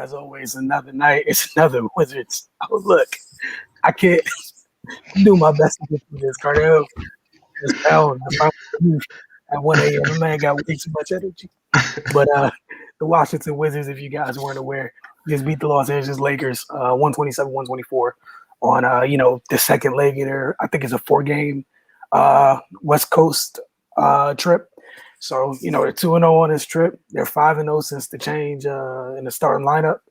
as always, another night. It's another Wizards. Oh, look, I can't do my best to get through this. Cardell is found the fountain of youth at 1 a.m. The man got way too much energy. But the Washington Wizards, if you guys weren't aware, just beat the Los Angeles Lakers 127-124 on, the second leg of their, I think it's a 4-game West Coast trip. So, they're 2-0 on this trip. They're 5-0 since the change in the starting lineup.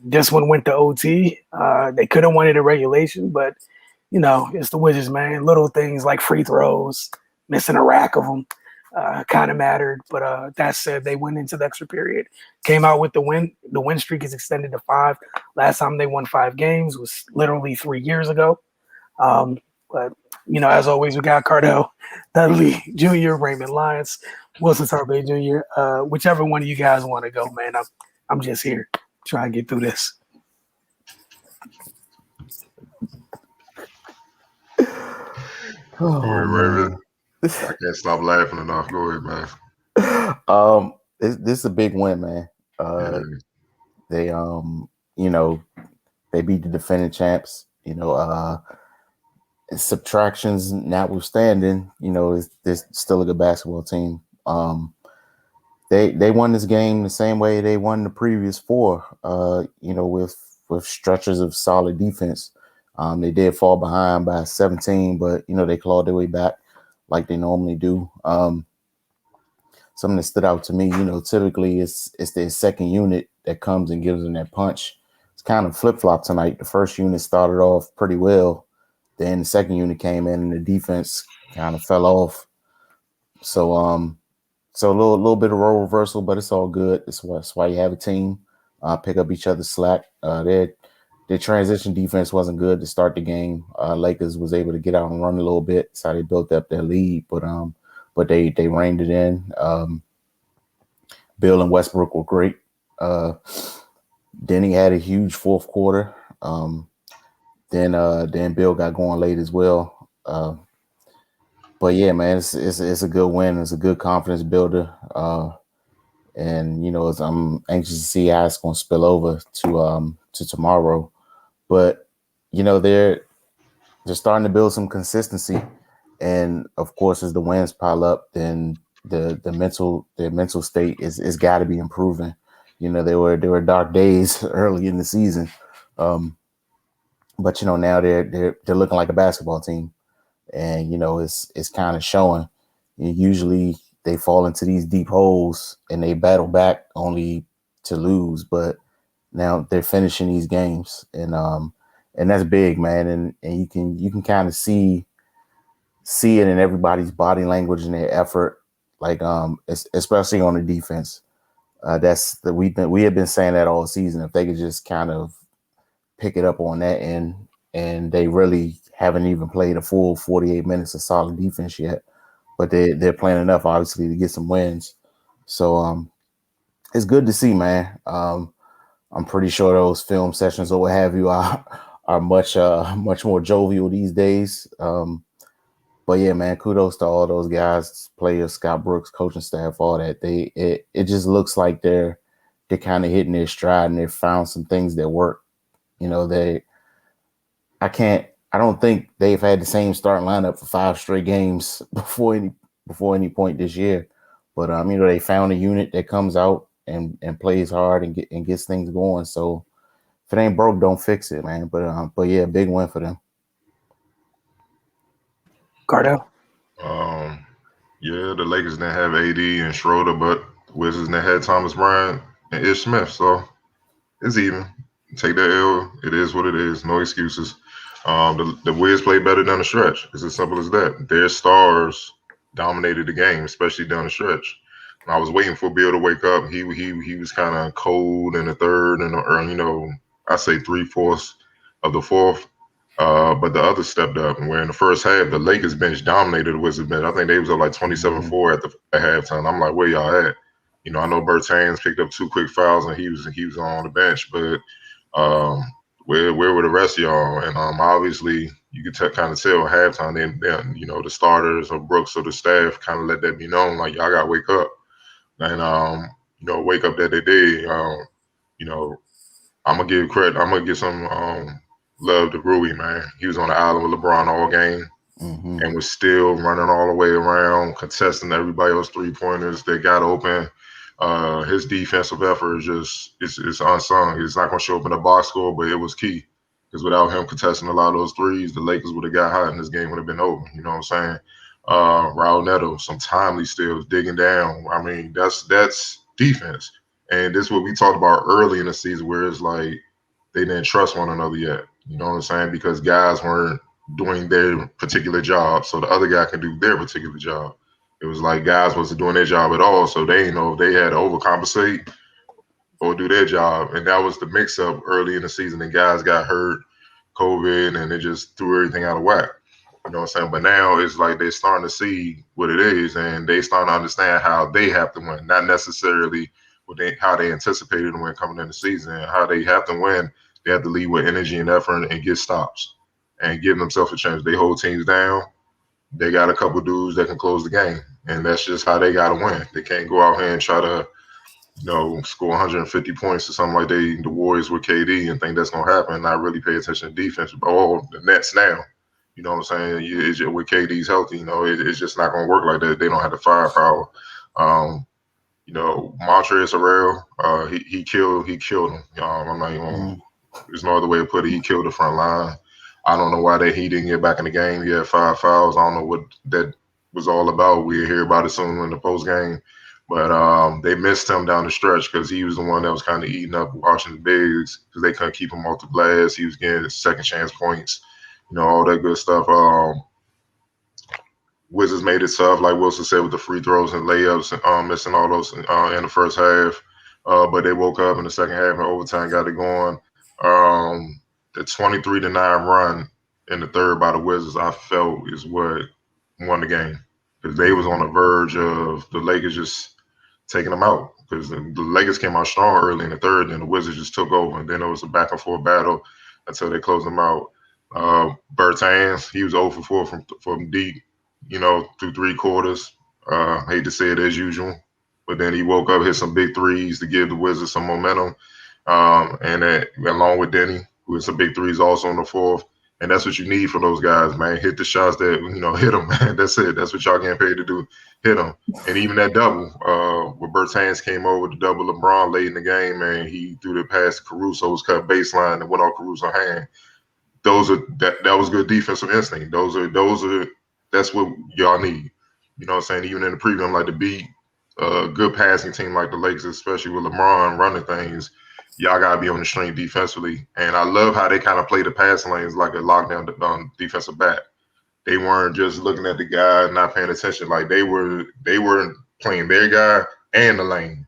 This one went to OT. They could have won it in regulation, but, it's the Wizards, man. Little things like free throws, missing a rack of them kind of mattered. But that said, they went into the extra period, came out with the win. The win streak is extended to 5. Last time they won 5 games was literally 3 years ago. But as always, we got Cardell Dudley Jr., Raymond Lyons, Wilson Tarpe Jr. Whichever one of you guys want to go, man. I'm just here trying to get through this. Oh, Raymond. I can't stop laughing enough. Go ahead, man. This is a big win, man. They they beat the defending champs. Subtractions notwithstanding, they're still a good basketball team. They won this game the same way they won the previous 4. With stretches of solid defense. They did fall behind by 17, but they clawed their way back like they normally do. Something that stood out to me, typically it's their second unit that comes and gives them that punch. It's kind of flip-flop tonight. The first unit started off pretty well. Then the second unit came in and the defense kind of fell off. So a little bit of role reversal, but it's all good. That's why you have a team. Pick up each other's slack. Their transition defense wasn't good to start the game. Lakers was able to get out and run a little bit. That's how they built up their lead. But they reined it in. Bill and Westbrook were great. Denny had a huge fourth quarter. Then Bill got going late as well. But yeah, man, it's a good win. It's a good confidence builder. And I'm anxious to see how it's going to spill over to tomorrow. But they're starting to build some consistency, and of course, as the wins pile up, then their mental state is got to be improving. There were dark days early in the season, but now they're looking like a basketball team, and it's kind of showing. Usually they fall into these deep holes and they battle back only to lose, but now they're finishing these games, and that's big, man. And you can kind of see it in everybody's body language and their effort, like especially on the defense. We have been saying that all season. If they could just kind of pick it up on that end, and they really haven't even played a full 48 minutes of solid defense yet, but they're playing enough, obviously, to get some wins. So it's good to see, man. I'm pretty sure those film sessions or what have you are much more jovial these days. But yeah, man, kudos to all those guys, players, Scott Brooks, coaching staff, all that. It just looks like they're kind of hitting their stride and they've found some things that work. I don't think they've had the same starting lineup for 5 straight games before any point this year. But they found a unit that comes out and plays hard and gets things going. So if it ain't broke, don't fix it, man. But yeah, big win for them. Cardell? Yeah, the Lakers didn't have AD and Schroeder, but the Wizards didn't have Thomas Bryant and Ish Smith. So it's even. Take that L. It is what it is. No excuses. The Wiz played better down the stretch. It's as simple as that. Their stars dominated the game, especially down the stretch. I was waiting for Bill to wake up. He was kind of cold in the third and I say 3/4 of the fourth. But the others stepped up. And where in the first half, the Lakers bench dominated the Wizards bench. I think they was up like 27-4 at halftime. I'm like, where y'all at? I know Bertans picked up 2 quick fouls and he was on the bench, but where were the rest of y'all? And obviously you could kind of tell at halftime. Then the starters or Brooks or the staff kind of let that be known, like y'all got to wake up. And wake up that they did. You know, I'm gonna give credit. I'm gonna give some love to Rui, man. He was on the island with LeBron all game Mm-hmm. and was still running all the way around, contesting everybody else 3-pointers that got open. His defensive effort is just it's unsung. It's not gonna show up in the box score, but it was key. Because without him contesting a lot of those threes, the Lakers would have got hot and this game would have been over. You know what I'm saying? Raul Neto, some timely steals, digging down. I mean, that's defense. And this is what we talked about early in the season, where it's like they didn't trust one another yet. You know what I'm saying? Because guys weren't doing their particular job, so the other guy can do their particular job. It was like guys wasn't doing their job at all, so they didn't know if they had to overcompensate or do their job. And that was the mix up early in the season. And guys got hurt, COVID, and it just threw everything out of whack. You know what I'm saying? But now it's like they're starting to see what it is, and they starting to understand how they have to win, not necessarily how they anticipated to win coming in the season. How they have to win, they have to lead with energy and effort and get stops and give themselves a chance. They hold teams down. They got a couple dudes that can close the game, and that's just how they got to win. They can't go out here and try to score 150 points or something like the Warriors with KD and think that's going to happen and not really pay attention to defense. Oh, the Nets now. You know what I'm saying? With KD's healthy, it's just not going to work like that. They don't have the firepower. Montrezl Harrell, he killed him. I'm not even. There's no other way to put it. He killed the front line. I don't know why he didn't get back in the game. He had 5 fouls. I don't know what that was all about. We'll hear about it soon in the post game. But they missed him down the stretch because he was the one that was kind of eating up Washington bigs because they couldn't keep him off the glass. He was getting second chance points, all that good stuff. Wizards made it tough, like Wilson said, with the free throws and layups, missing all those in the first half. But they woke up in the second half and overtime got it going. The 23-9 run in the third by the Wizards, I felt, is what won the game because they was on the verge of the Lakers just taking them out because the Lakers came out strong early in the third, and the Wizards just took over. And then it was a back and forth battle until they closed them out. Bertans, he was 0 for 4 from deep, through 3 quarters. Hate to say it as usual, but then he woke up, hit some big threes to give the Wizards some momentum. And along with Denny, who hit some big threes also in the fourth. And that's what you need for those guys, man. Hit the shots that, hit them, man. That's it. That's what y'all getting paid to do. Hit them. And even that double, where Bertans came over to double LeBron late in the game, man, he threw the pass to Caruso, was cut baseline and went off Caruso's hand. That was good defensive instinct. That's what y'all need. You know what I'm saying? Even in the preview, I'm like to beat a good passing team like the Lakers, especially with LeBron running things. Y'all gotta be on the string defensively, and I love how they kind of play the passing lanes like a lockdown defensive back. They weren't just looking at the guy, not paying attention. Like they were playing their guy and the lane.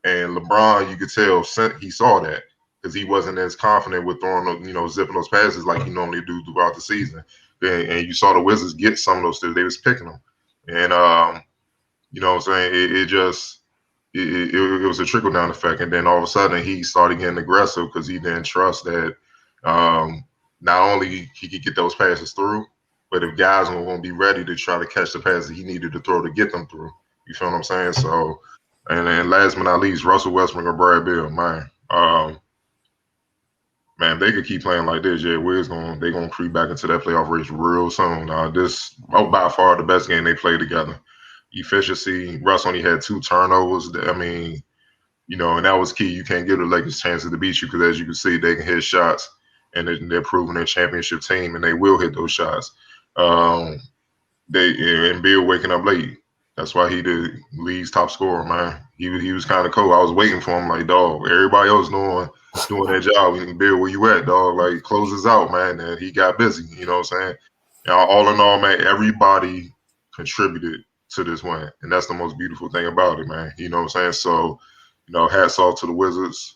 And LeBron, you could tell he saw that because he wasn't as confident with throwing, zipping those passes like he normally do throughout the season. And you saw the Wizards get some of those things. They was picking them, and you know what I'm saying? It was a trickle down effect, and then all of a sudden he started getting aggressive because he didn't trust that not only he could get those passes through, but if guys were going to be ready to try to catch the passes he needed to throw to get them through. You feel what I'm saying? So, and then last but not least, Russell Westbrook and Brad Beal, man. Man, they could keep playing like this. Yeah, they're gonna creep back into that playoff race real soon. This by far the best game they played together. Efficiency. Russ only had 2 turnovers. I mean, and that was key. You can't give the Lakers chances to beat you because, as you can see, they can hit shots, and they're proving their championship team, and they will hit those shots. And Bill waking up late. That's why he the league's top scorer, man. He was kind of cool. I was waiting for him, like, dog. Everybody else doing their job. And Bill, where you at, dog? Like, close us out, man. And he got busy. You know what I'm saying? All in all, man, everybody contributed to this win, and that's the most beautiful thing about it, man. You know what I'm saying? So, hats off to the Wizards.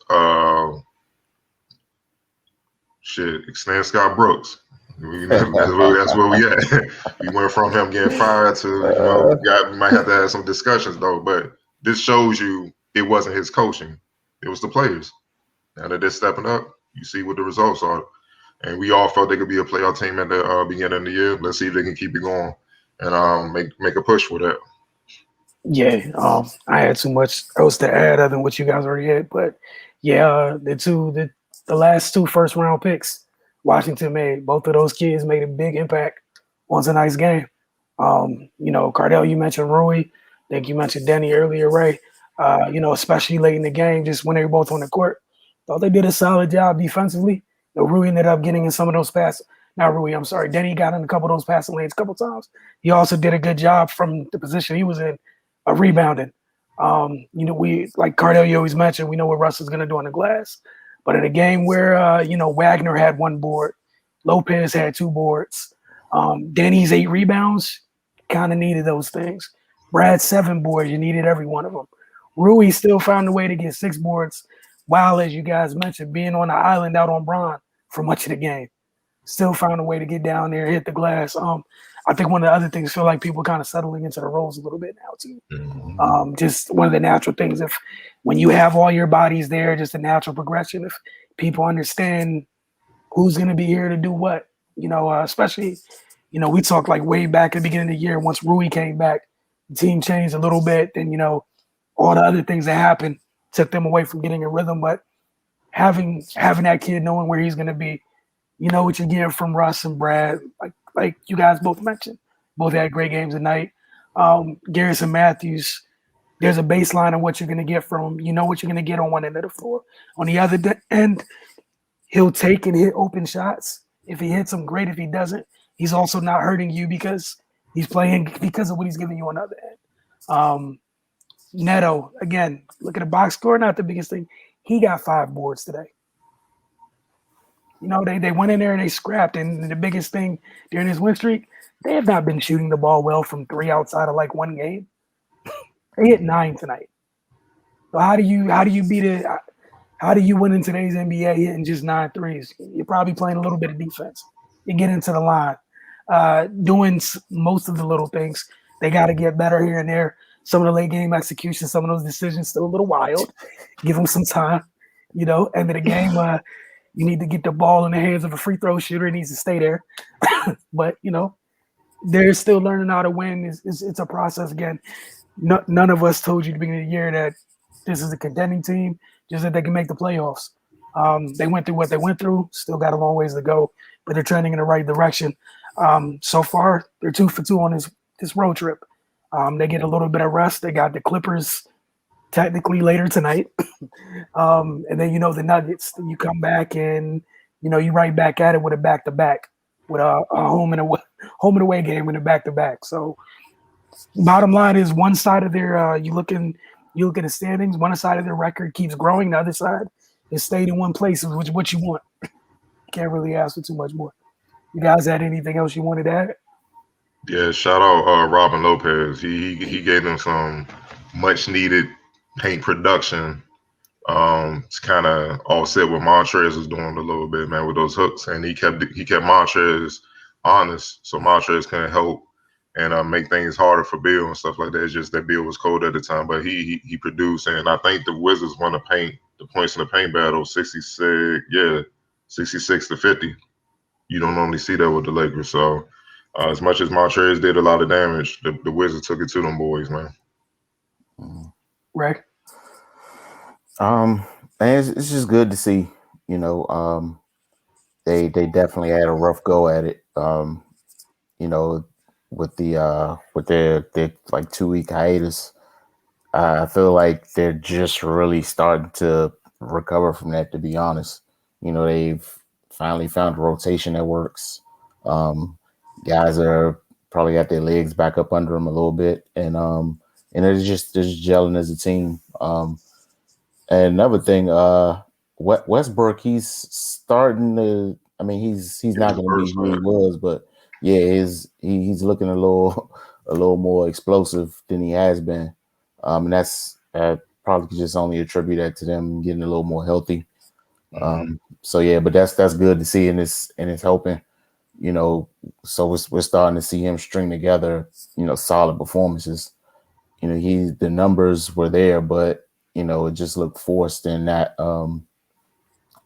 Extend Scott Brooks. That's where we at. We went from him getting fired to, we might have to have some discussions though. But this shows you it wasn't his coaching; it was the players. Now that they're stepping up, you see what the results are. And we all felt they could be a playoff team at the beginning of the year. Let's see if they can keep it going and make a push for that. Yeah, I had too much else to add other than what you guys already had, but yeah, the last two first round picks Washington made, both of those kids made a big impact on tonight's game. Cardell, you mentioned Rui. I think you mentioned Denny earlier, Ray. Especially late in the game, just when they were both on the court. Thought they did a solid job defensively. Rui ended up getting in some of those passes. Not Rui, I'm sorry. Denny got in a couple of those passing lanes a couple times. He also did a good job from the position he was in, rebounding. We like Cardell, you always mentioned, we know what Russ is going to do on the glass. But in a game where, Wagner had one board, Lopez had two boards, Denny's 8 rebounds, kind of needed those things. Brad 7 boards, you needed every one of them. Rui still found a way to get 6 boards, while, as you guys mentioned, being on the island out on Bron for much of the game. Still found a way to get down there, hit the glass. I think one of the other things, feel like people kind of settling into the roles a little bit now too. Just one of the natural things, when you have all your bodies there, just a natural progression. If people understand who's going to be here to do what, especially, we talked like way back at the beginning of the year, once Rui came back, the team changed a little bit. Then, all the other things that happened took them away from getting a rhythm. But having that kid knowing where he's going to be, what you're getting from Russ and Brad, like you guys both mentioned, both had great games tonight. Garrison Matthews, there's a baseline of what you're going to get from him. You know what you're going to get on one end of the floor. On the other end, he'll take and hit open shots. If he hits them, great. If he doesn't, he's also not hurting you because he's playing because of what he's giving you on the other end. Neto, again, look at the box score, not the biggest thing. He got 5 boards today. They went in there and they scrapped. And the biggest thing during this win streak, they have not been shooting the ball well from 3 outside of like one game. They hit 9 tonight. So how do you win in today's NBA hitting just 9 threes? You're probably playing a little bit of defense. You get into the line, doing most of the little things. They got to get better here and there. Some of the late game execution, some of those decisions still a little wild. Give them some time. End of the game, you need to get the ball in the hands of a free throw shooter. It needs to stay there. But, they're still learning how to win. It's a process again. None of us told you at the beginning of the year that this is a contending team, just that they can make the playoffs. They went through what they went through, still got a long ways to go, but they're trending in the right direction. So far, they're 2 for 2 on this road trip. They get a little bit of rest. They got the Clippers technically later tonight. And then, the Nuggets, you come back and, you right back at it with a back-to-back, with a home and away game in a back-to-back. So bottom line is, one side of their you look at the standings, one side of their record keeps growing, the other side is stayed in one place, which is what you want. Can't really ask for too much more. You guys had anything else you wanted to add? Yeah, shout out Robin Lopez. He gave them some much needed paint production. It's kind of offset what Montrez was doing a little bit, man, with those hooks, and he kept Montrez honest, so Montrez couldn't help and make things harder for Bill and stuff like that. It's just that Bill was cold at the time, but he produced, and I think the Wizards won the points in the paint battle 66 to 50. You don't normally see that with the Lakers. So as much as Montrez did a lot of damage, the Wizards took it to them boys, man. Right. And it's just good to see, they definitely had a rough go at it. With their like 2-week hiatus. I feel like they're just really starting to recover from that, to be honest. They've finally found a rotation that works. Guys are probably got their legs back up under them a little bit, and they're just gelling as a team. And another thing, Westbrook, he's starting to. I mean, he's not going to be who he was, but yeah, he's looking a little more explosive than he has been, and that's probably could just only attribute that to them getting a little more healthy. So yeah, but that's good to see, and it's helping. So we're starting to see him string together, solid performances. The numbers were there, but it just looked forced in that, and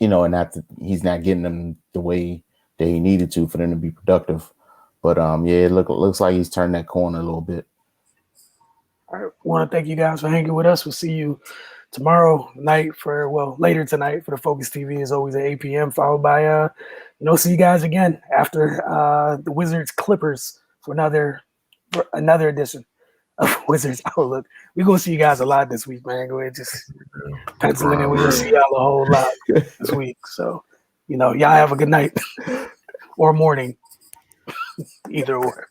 that he's not getting them the way that he needed to for them to be productive. But yeah, it looks like he's turned that corner a little bit. I want to thank you guys for hanging with us. We'll see you tomorrow night later tonight for the Focus TV is always at 8 p.m. followed by see you guys again after the Wizards Clippers for another edition of Wizards Outlook. We're gonna see you guys a lot this week, man. Go ahead, just pencil in. We're gonna see y'all a whole lot this week. So, y'all have a good night or morning, either or.